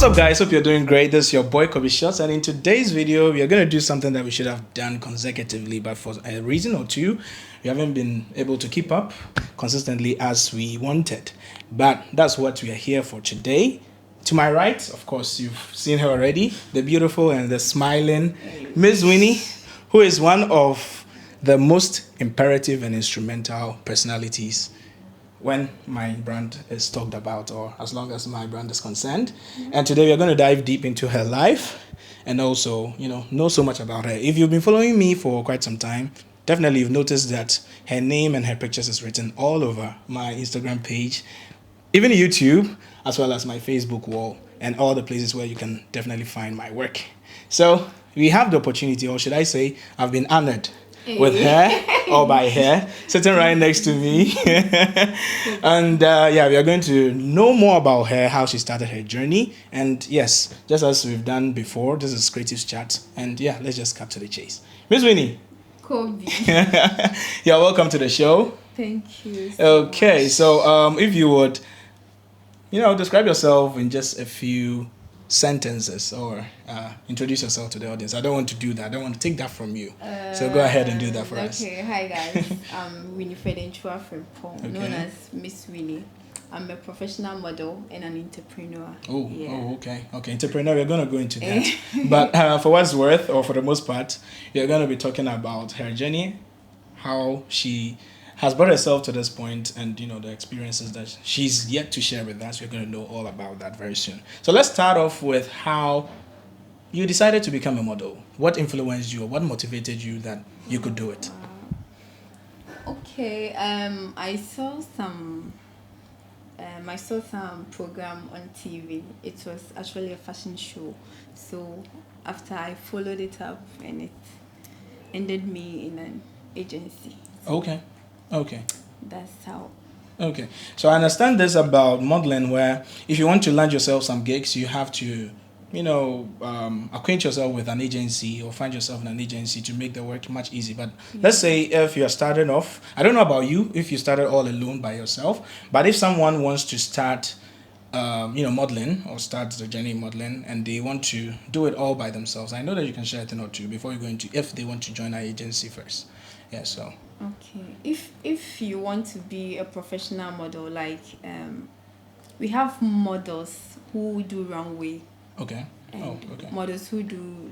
up, guys? Hope you're doing great. This is your boy Kobe Shots, and in today's video we are going to do something that we should have done consecutively, but for a reason or two we haven't been able to keep up consistently as we wanted. But that's what we are here for today. To my right, of course, you've seen her already, the beautiful and the smiling Mhyzwinnie, who is one of the most imperative and instrumental personalities when my brand is talked about, or as long as my brand is concerned. And today we're going to dive deep into her life and also, know so much about her. If you've been following me for quite some time, definitely you've noticed that her name and her pictures is written all over my Instagram page, even YouTube, as well as my Facebook wall, and all the places where you can definitely find my work. So we have the opportunity, or should I say, I've been honored with her or by her sitting right next to me. And we are going to know more about her, how she started her journey. And yes, just as we've done before, this is Creative Chat. And let's just cut to the chase. Mhyzwinnie. Kobe. You're welcome to the show. Thank you. Okay, so if you would, describe yourself in just a few sentences, or introduce yourself to the audience. I don't want to do that. I don't want to take that from you. So go ahead and do that for us. Okay, hi guys. I'm Winifred Enchua Frimpong, known as Mhyzwinnie. I'm a professional model and an entrepreneur. Okay. Entrepreneur, we're going to go into that. But for what's worth, or for the most part, we're going to be talking about her journey, how she has brought herself to this point, and the experiences that she's yet to share with us. We're going to know all about that very soon. So let's start off with how you decided to become a model. What influenced you, or what motivated you that you could do it? Okay, I saw some program on TV. It was actually a fashion show. So after I followed it up, and it ended me in an agency. Okay. That's how. Okay. So I understand this about modeling, where if you want to land yourself some gigs, you have to, acquaint yourself with an agency, or find yourself in an agency to make the work much easier. But let's say if you're starting off, I don't know about you, if you started all alone by yourself, but if someone wants to start, modeling, or start the journey in modeling, and they want to do it all by themselves, I know that you can share a thing or two before you go into, if they want to join our agency first. Yeah, so. Okay, if you want to be a professional model, like we have models who do runway. Okay. Models who do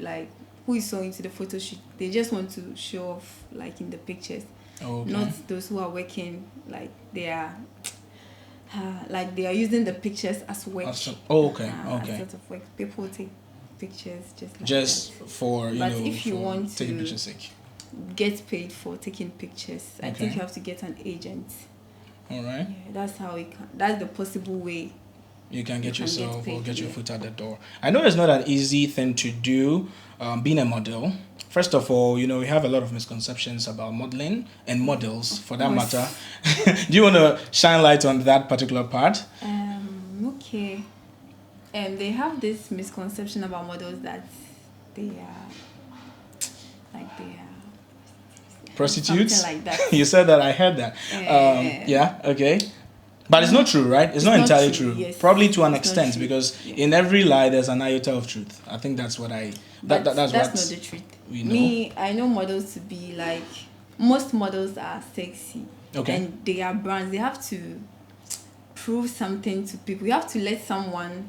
who is so into the photo shoot, they just want to show off in the pictures. Not those who are working they are they are using the pictures as work. As sort of work. People take pictures just for but if you want to taking pictures' sake, get paid for taking pictures, I think you have to get an agent. All right. That's the possible way you can get yourself or get your foot at the door. I know it's not an easy thing to do, being a model. First of all, we have a lot of misconceptions about modeling and models, for that matter. Do you want to shine light on that particular part? Okay. They have this misconception about models that they are prostitutes? Something like that. You said that, I heard that. Okay. But it's not true, right? It's not entirely true. Yes. Probably to an extent, because in every lie there's an iota of truth. I think that's what that's not the truth. We know. I know models to be most models are sexy. Okay. And they are brands. They have to prove something to people. You have to let someone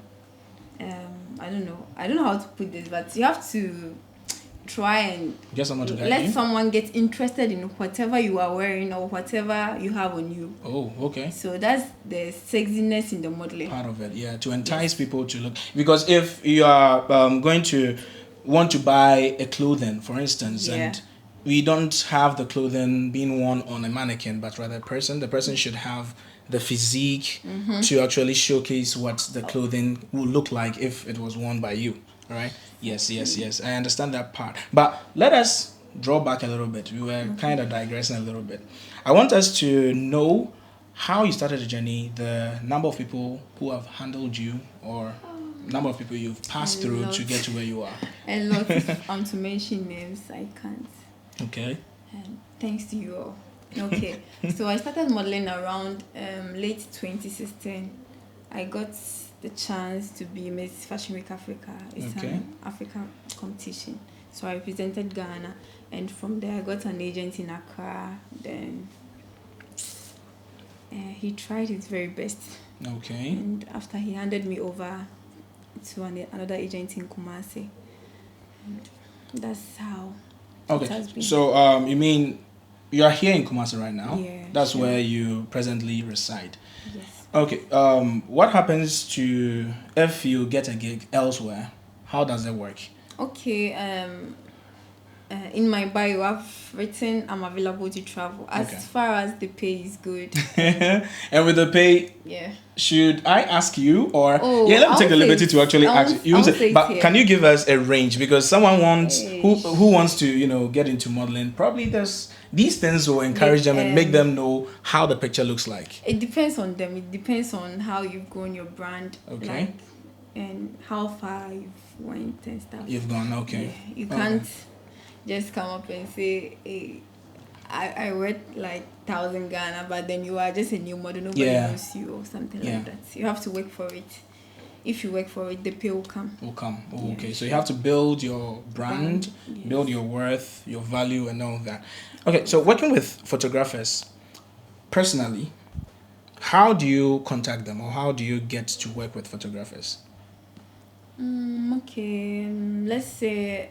I don't know how to put this, but you have to try and get someone to let someone get interested in whatever you are wearing or whatever you have on you. Oh, okay. So that's the sexiness in the modeling part of it, to entice people to look. Because if you are going to want to buy a clothing, for instance, and we don't have the clothing being worn on a mannequin, but rather the person should have the physique to actually showcase what the clothing will look like if it was worn by you. All right. Yes. I understand that part. But let us draw back a little bit. We were kind of digressing a little bit. I want us to know how you started the journey, the number of people who have handled you, or number of people you've passed through to get to where you are. A lot. To mention names, I can't. Okay. Thanks to you all. So I started modeling around late 2016. I got the chance to be Miss Fashion Week Africa. It's an African competition. So I represented Ghana, and from there I got an agent in Accra. Then he tried his very best. Okay. And after he handed me over to another agent in Kumasi. And that's how it has been. So you mean you are here in Kumasi right now? Yeah. That's where you presently reside. Yes. Okay. What happens to if you get a gig elsewhere? How does it work? Okay. In my bio, I've written I'm available to travel as far as the pay is good. And with the pay, should I ask you or let me take the liberty to actually ask you. But can you give us a range, because someone wants who wants to get into modeling? Probably these things will encourage them and make them know how the picture looks like. It depends on them. It depends on how you've grown your brand. Okay. And how far you've went and stuff. You've gone, okay. Yeah, you can't just come up and say, hey, I worth like 1,000 Ghana, but then you are just a new model, nobody knows you or something like that. You have to work for it. If you work for it, the pay will come. Okay. So you have to build your brand, build your worth, your value, and all of that. Okay, so working with photographers, personally, how do you contact them, or how do you get to work with photographers? Let's say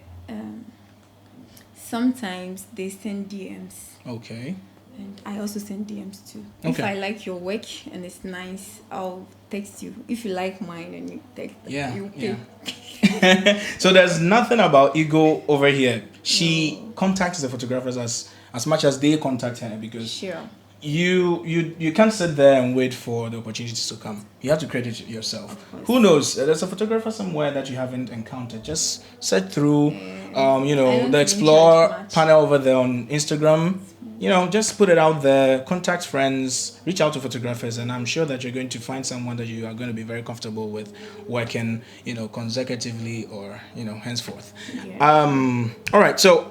sometimes they send DMs. Okay. And I also send DMs too. If I like your work and it's nice, I'll text you. If you like mine and you text, you pay. So there's nothing about ego over here. She contacts the photographers as much as they contact her, because you can't sit there and wait for the opportunities to come. You have to create it yourself. Who knows? There's a photographer somewhere that you haven't encountered. Just search through, the explore panel over there on Instagram. Just put it out there. Contact friends. Reach out to photographers, and I'm sure that you're going to find someone that you are going to be very comfortable with working, consecutively or henceforth. All right. So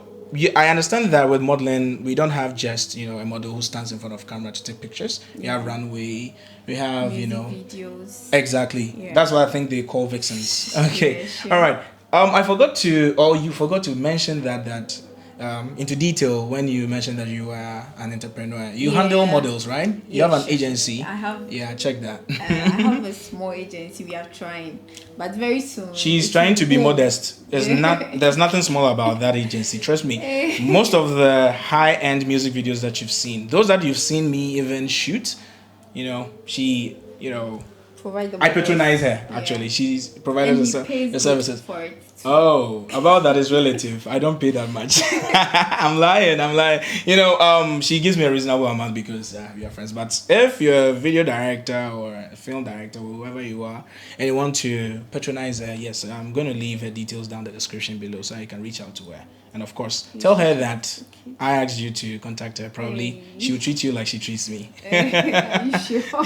I understand that with modeling, we don't have just a model who stands in front of camera to take pictures. We have runway. We have videos. Exactly. That's what I think they call vixens. Okay. All right. You forgot to mention that into detail when you mentioned that you are an entrepreneur. You handle models, right? You have an agency. I have. Yeah, check that. I have a small agency. We are trying, but very soon. She's trying to be modest. There's nothing small about that agency. Trust me. Most of the high-end music videos that you've seen, those that you've seen me even shoot, she, I patronize her. Actually, she's provided the services for it. Oh, about that is relative. I don't pay that much. I'm lying. She gives me a reasonable amount because we are friends. But if you're a video director or a film director or whoever you are, and you want to patronize her, yes, I'm going to leave her details down the description below so you can reach out to her. And of course, tell her that I asked you to contact her. Probably she will treat you like she treats me. Are you sure?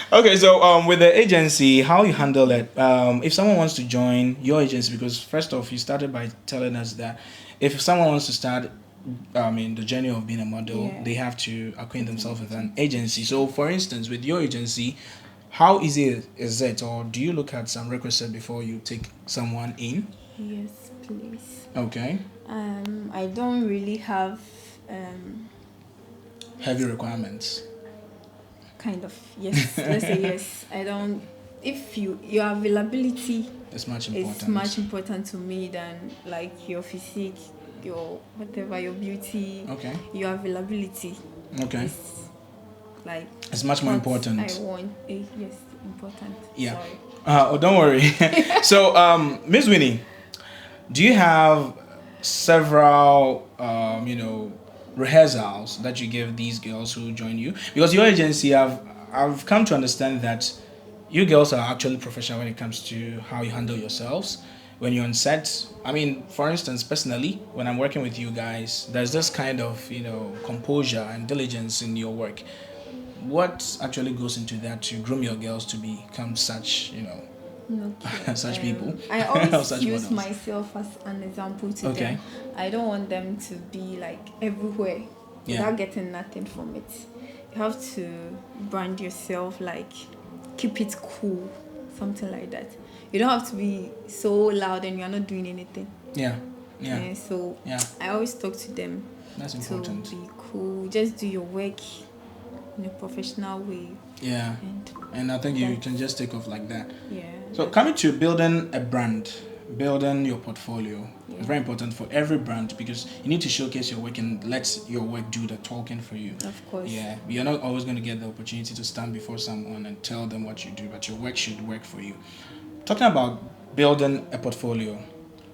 Okay, so with the agency, how you handle it? If someone wants to join your agency, because first off, you started by telling us that if someone wants to start the journey of being a model, they have to acquaint themselves with an agency. So for instance, with your agency, how easy is it, or do you look at some requisites before you take someone in? Yes, please. Okay. I don't really have heavy requirements. Kind of, yes. Let's say yes. I don't. If your availability is much important. It's much important to me than like your physique, your whatever, your beauty. Okay. Your availability. Okay. It's much more important. I want important. Yeah. Sorry. Don't worry. So, Mhyzwinnie, do you have several rehearsals that you give these girls who join you? Because your agency, I've come to understand that you girls are actually professional when it comes to how you handle yourselves when you're on set. I mean, for instance, personally, when I'm working with you guys, there's this kind of composure and diligence in your work. What actually goes into that to groom your girls to become such such people? I always use myself as an example to them. I don't want them to be like everywhere without getting nothing from it. You have to brand yourself, like keep it cool, something like that. You don't have to be so loud and you're not doing anything. Yeah. So yeah. I always talk to them. That's important. To be cool. Just do your work in a professional way. Yeah. And I think you can just take off like that. Yeah. So coming to building a brand, building your portfolio, it's very important for every brand because you need to showcase your work and let your work do the talking for you. Of course. Yeah. You're not always going to get the opportunity to stand before someone and tell them what you do, but your work should work for you. Talking about building a portfolio,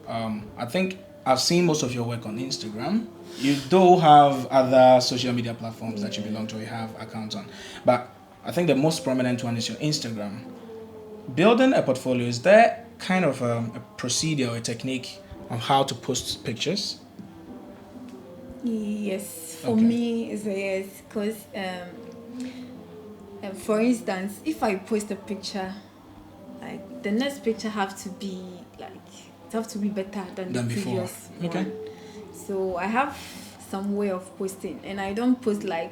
I think I've seen most of your work on Instagram. You do have other social media platforms that you belong to, you have accounts on. But I think the most prominent one is your Instagram. Building a portfolio, is there kind of a procedure or a technique on how to post pictures? Yes, for me, it's a yes. Because, for instance, if I post a picture, like the next picture have to be better than the before. previous one. So I have some way of posting, and I don't post like,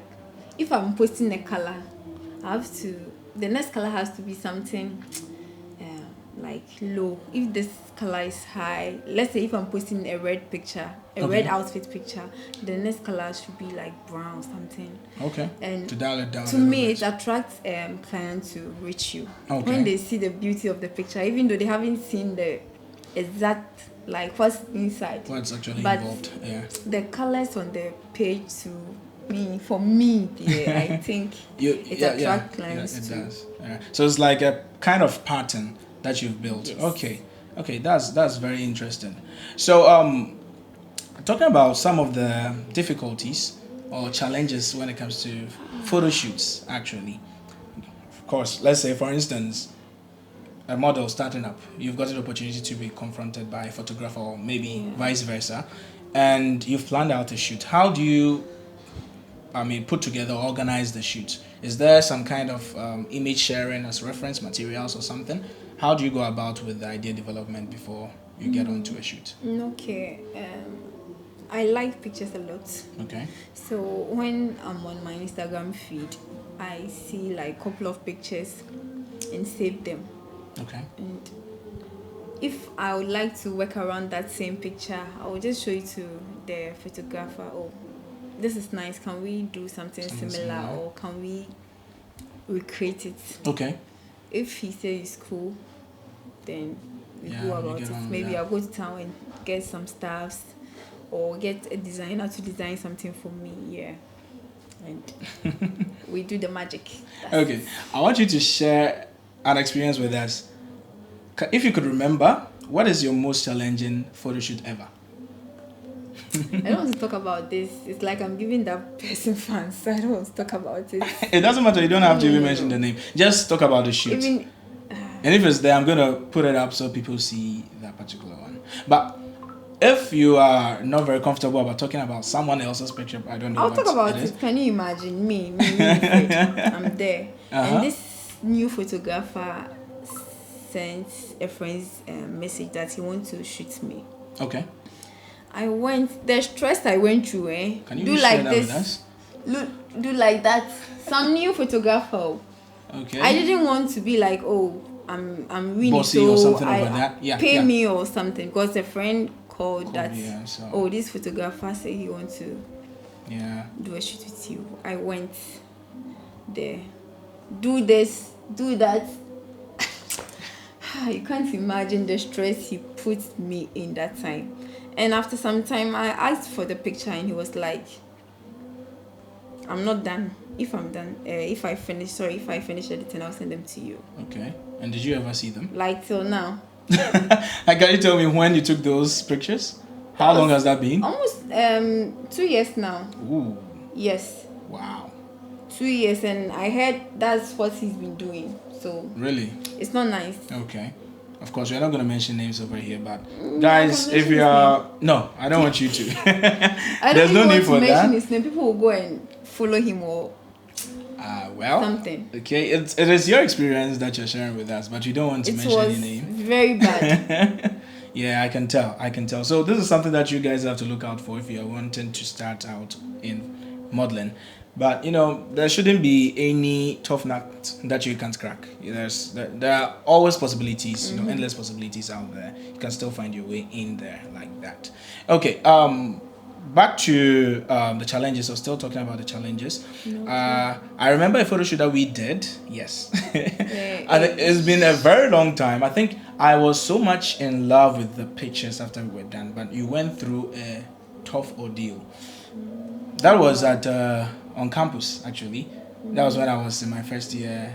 if I'm posting a color, the next color has to be something like low. If this color is high, let's say if I'm posting a red picture, red outfit picture, the next color should be like brown something. Okay. And to dial it down. To me, it attracts clients to reach you when they see the beauty of the picture, even though they haven't seen the exact like what's inside. What's actually involved. Yeah. The colors on the page for me, I think it attracts clients. It does. Yeah. So it's like a kind of pattern that you've built. Yes. Okay, that's very interesting. So talking about some of the difficulties or challenges when it comes to photo shoots, actually. Of course, let's say for instance, a model starting up, you've got an opportunity to be confronted by a photographer or maybe vice versa, and you've planned out a shoot. How do you put together, organize the shoot? Is there some kind of image sharing as reference materials or something? How do you go about with the idea development before you get onto a shoot? Okay. I like pictures a lot. Okay. So when I'm on my Instagram feed, I see like a couple of pictures and save them. Okay. And if I would like to work around that same picture, I will just show it to the photographer. Oh, this is nice. Can we do something similar, or can we recreate it? Okay. If he says it's cool, then we go about it. Maybe I'll go to town and get some stuffs, or get a designer to design something for me. Yeah. And we do the magic. Okay. I want you to share an experience with us. If you could remember, what is your most challenging photo shoot ever? I don't want to talk about this. It's like I'm giving that person fans, so I don't want to talk about it. It doesn't matter. You don't have to even mention the name. Just talk about the shoot. And if it's there, I'm going to put it up so people see that particular one. But if you are not very comfortable about talking about someone else's picture, I don't know. I'll talk about it. Can you imagine me I'm there. And this new photographer sent a friend's message that he wants to shoot me. Okay. The stress I went through, Can you do like that with us? Do like that. Some new photographer. Okay. I didn't want to be like, oh, I'm really bossy so or something over that. Yeah. Pay me or something, because a friend called that. Yeah, so. Oh, this photographer said he wants to. Yeah. Do a shoot with you. I went there. Do this. Do that. You can't imagine the stress he put me in that time. And after some time, I asked for the picture, and he was like, I'm not done. If I'm done, if I finish editing, I'll send them to you. Okay. And did you ever see them? Like till now. Can you tell me when you took those pictures? How long has that been? Almost 2 years now. Ooh. Yes. Wow. 2 years, and I heard that's what he's been doing. So really, it's not nice. Okay. Of course, we're not going to mention names over here, but guys, if you are... No, I don't want you to. There's no need for that. Mention his name. People will go and follow him or something. Okay, it is your experience that you're sharing with us, but you don't want to mention any name. It was very bad. Yeah, I can tell. So this is something that you guys have to look out for if you're wanting to start out in modeling. But there shouldn't be any tough nut that you can't crack. There are always possibilities, endless possibilities out there. You can still find your way in there like that. Okay. Back to the challenges. I was still talking about the challenges. I remember a photo shoot that we did. Yes, and it's been a very long time. I think I was so much in love with the pictures after we were done, but you went through a tough ordeal. That was at on campus actually. That was when I was in my first year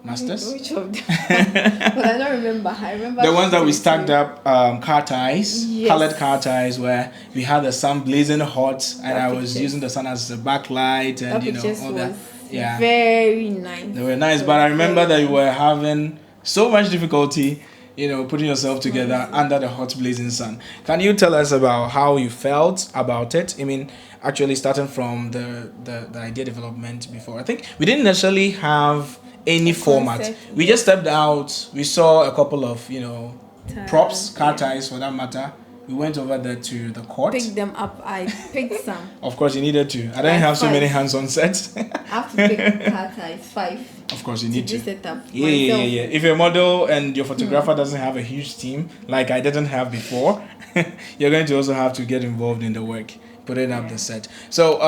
masters. Which of them? But I don't remember. I remember the ones that we stacked up car ties, colored car ties, where we had the sun blazing hot, and I was using the sun as a backlight, and all that. Yeah, very nice. They were nice, but I remember that you were having so much difficulty, putting yourself together under the hot blazing sun. Can you tell us about how you felt about it? I mean, actually starting from the idea development before. I think we didn't necessarily have any format. We just stepped out. We saw a couple of, props, car ties for that matter. We went over there to the court. Picked them up. I picked some. Of course, you needed to. I didn't have so many hands on set. I have to pick car ties, 5. Of course, you need to. Set up yeah. If your model and your photographer doesn't have a huge team, like I didn't have before, you're going to also have to get involved in the work, putting up the set. So,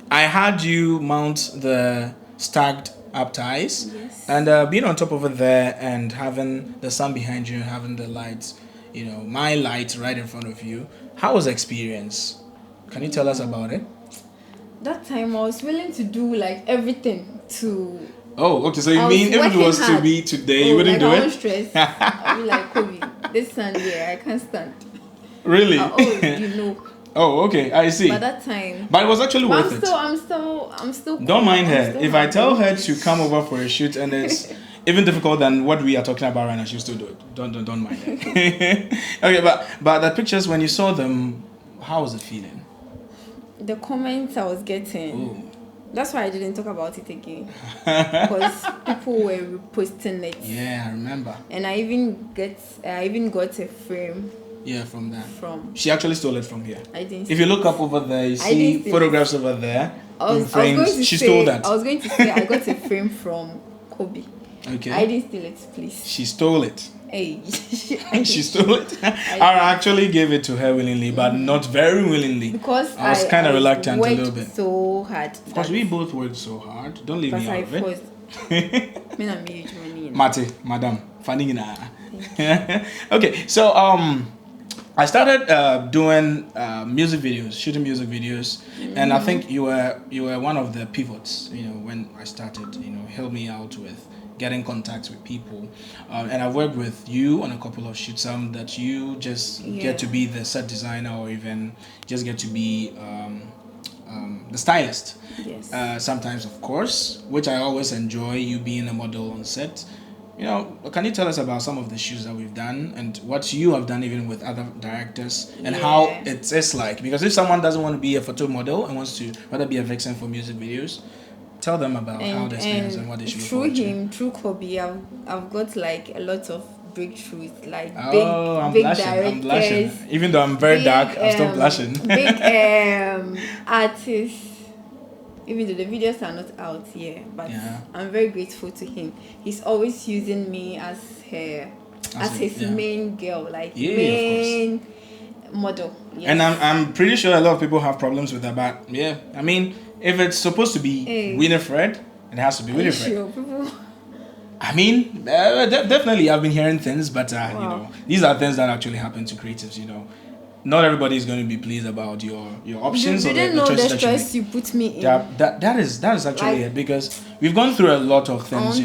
I had you mount the stacked up ties, and being on top over there and having the sun behind you, having the lights, my light right in front of you. How was the experience? Can you tell us about it? That time I was willing to do like everything to. Oh, okay. So you mean if it was to be today, you wouldn't do it? Stress. I'll be like, Kobe, this sun here, I can't stand. Really? Oh, okay. I see. By that time. But it was actually worth it. I'm still. Don't mind her. If I tell her to come over for a shoot and it's even difficult than what we are talking about right now, she'll still do it. Don't mind her. Okay, but the pictures, when you saw them, how was it feeling? The comments I was getting. Ooh. That's why I didn't talk about it again. Because people were reposting it. Yeah, I remember. And I even got a frame. Yeah, from that. She actually stole it from here. I didn't. If you look up over there, you see photographs over there. She stole that. I was going to say I got a frame from Kobe. Okay. I didn't steal it, please. She stole it. Hey. She stole it. I actually gave it to her willingly, but not very willingly. Because I was kind of reluctant a little bit. So hard. Because we both worked so hard. Don't leave me out of it. Mate, madam, okay, so I started doing music videos, shooting music videos, and I think you were one of the pivots. When I started, help me out with getting contacts with people, and I've worked with you on a couple of shoots. That you just get to be the set designer, or even just get to be the stylist. Yes. Sometimes, of course, which I always enjoy. You being a model on set. Can you tell us about some of the shoots that we've done and what you have done even with other directors and how it is like? Because if someone doesn't want to be a photo model and wants to rather be a vixen for music videos, tell them about how the experience and what they should look forward to. Through Kobe, I've got like a lot of breakthroughs, like I'm big blushing. directors. I'm blushing. Even though I'm very dark, I'm still blushing. Big artists. Even though the videos are not out yet, but I'm very grateful to him. He's always using me as his main girl, like main model. Yes. And I'm pretty sure a lot of people have problems with that, but I mean, if it's supposed to be Winifred, it has to be Winifred. Sure, people. I mean, definitely I've been hearing things, but these are things that actually happen to creatives. Not everybody is going to be pleased about your options. You didn't know the stress you put me in. That is actually it, because we've gone through a lot of things,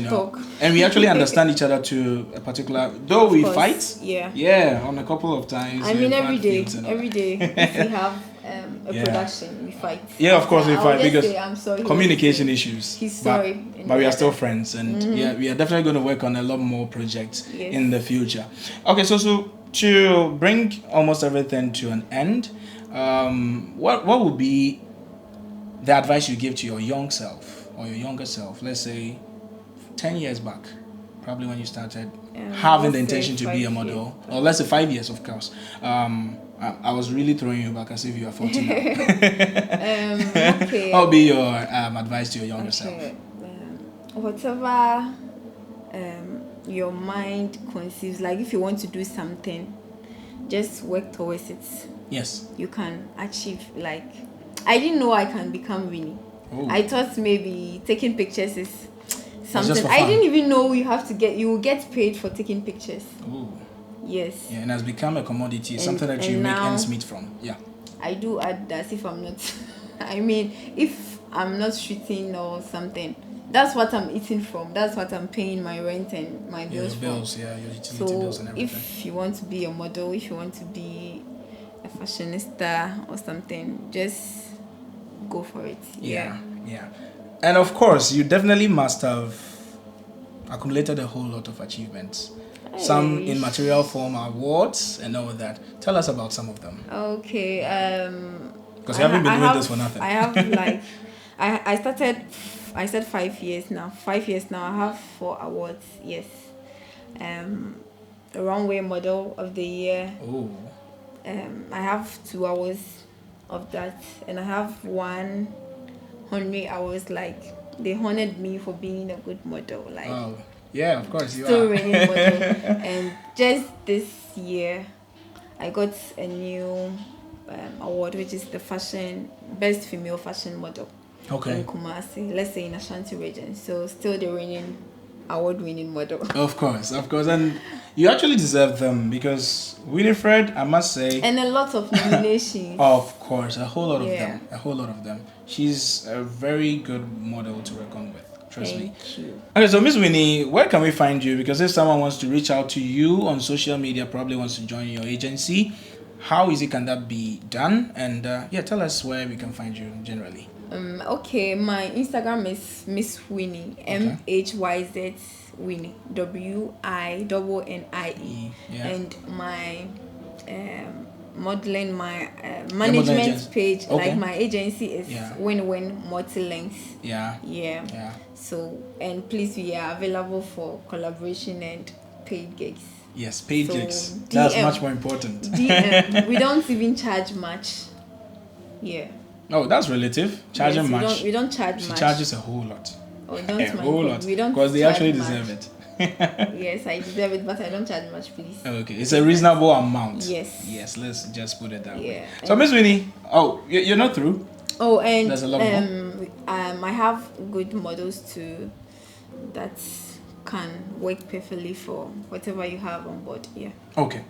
and we actually understand each other to a particular. Though we fight, on a couple of times. I mean, every day, if we have a production, we fight. Yeah, of course we fight because I'm sorry, communication issues. He's sorry, but we are still friends, and we are definitely going to work on a lot more projects in the future. Okay, so to bring almost everything to an end, what would be the advice you give to your young self or your younger self, let's say 10 years back? Probably when you started having the intention to be a model. Or let's say 5 years, of course. I was really throwing you back as if you are 40 now. Okay. What would be your advice to your younger self? Whatever your mind conceives, like if you want to do something, just work towards it. Yes. You can achieve. Like, I didn't know I can become Winnie. Oh. I thought maybe taking pictures is something. Just for I fun. didn't even know you will get paid for taking pictures. Ooh. Yes. Yeah, and has become a commodity, something that you make ends meet from. Yeah. I do add that if I'm not, I mean, if I'm not shooting or something, that's what I'm eating from. That's what I'm paying my rent and my bills your bills, from. yeah, your utility So bills and everything. if you want to be a model, if you want to be a fashionista or something, just go for it. Yeah. And of course, you definitely must have accumulated a whole lot of achievements. Some in material form, awards and all that. Tell us about some of them. Okay. Because you haven't been doing this for nothing. I have like, I said 5 years now. 5 years now. I have 4 awards. Yes. Runway Model of the Year. Oh. I have 2 awards of that, and I have 1 honorary awards. Like, they honored me for being a good model. Like. Oh. Yeah, of course you still are. reigning model. And just this year, I got a new award, which is the best female fashion model. Okay. In Kumasi, let's say in Ashanti region. So still the reigning award-winning model. Of course, and you actually deserve them because Winifred, I must say, and a lot of nominations. Of course, a whole lot of them. She's a very good model to reckon with. Trust me. Thank you. Okay, so Mhyzwinnie, where can we find you? Because if someone wants to reach out to you on social media, probably wants to join your agency, how easy can that be done? And tell us where we can find you generally. Okay, my Instagram is Mhyzwinnie, MHYZ Winnie, WINNIE, and my modeling, my management page, like my agency is Win-Win Multi-Links. Yeah. So, and please, we are available for collaboration and paid gigs. Yes, paid gigs. That's much more important. DM. We don't even charge much. Yeah. Oh, that's relative. Charging much. We don't charge much. She charges a whole lot. Oh, don't a whole lot. We don't. Because they actually deserve it. Yes, I deserve it, but I don't charge much, please. Okay, it's a reasonable amount. Yes, let's just put it that way. Yeah. So, Mhyzwinnie, you're not through. Oh, and there's a lot more. I have good models too that can work perfectly for whatever you have on board. Yeah. Okay.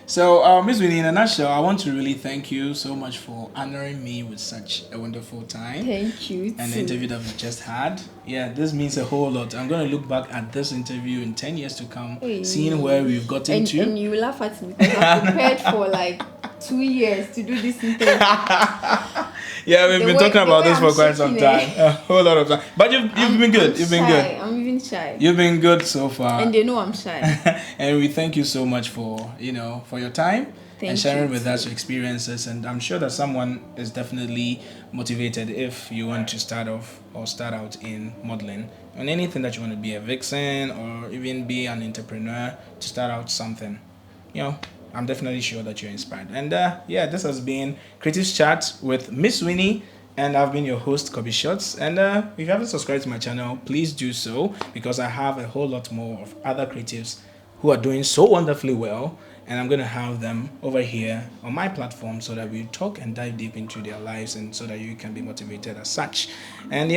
So, Mhyzwinnie, in a nutshell, I want to really thank you so much for honoring me with such a wonderful time. Thank you. And the interview that we just had. Yeah, this means a whole lot. I'm going to look back at this interview in 10 years to come, seeing where we've gotten to. And you laugh at me because I prepared for like 2 years to do this interview. Yeah, we've been talking about this for quite some time. A whole lot of time. But you've been good. You've been good. I'm even shy. You've been good so far. And they know I'm shy. And we thank you so much for your time and sharing with us your experiences. And I'm sure that someone is definitely motivated if you want to start out in modeling. And anything that you want to be a vixen or even be an entrepreneur to start out something, I'm definitely sure that you're inspired. And this has been Creative Chat with Mhyzwinnie, and I've been your host, Kobe Shots. And if you haven't subscribed to my channel, please do so, because I have a whole lot more of other creatives who are doing so wonderfully well, and I'm going to have them over here on my platform so that we talk and dive deep into their lives, and so that you can be motivated as such. And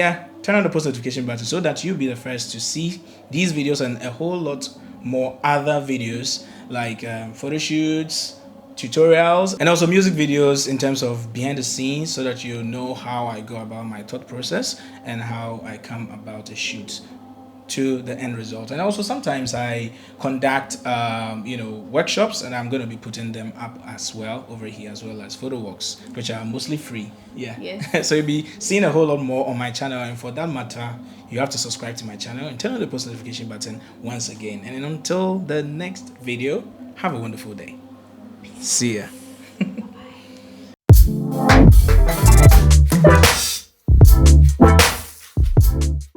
turn on the post notification button so that you'll be the first to see these videos and a whole lot more other videos like photo shoots, tutorials, and also music videos in terms of behind the scenes, so that you know how I go about my thought process and how I come about a shoot to the end result. And also sometimes I conduct workshops, and I'm going to be putting them up as well over here, as well as photo walks, which are mostly free. Yes. So you'll be seeing a whole lot more on my channel, and for that matter, you have to subscribe to my channel and turn on the post notification button once again. And until the next video, have a wonderful day. See ya.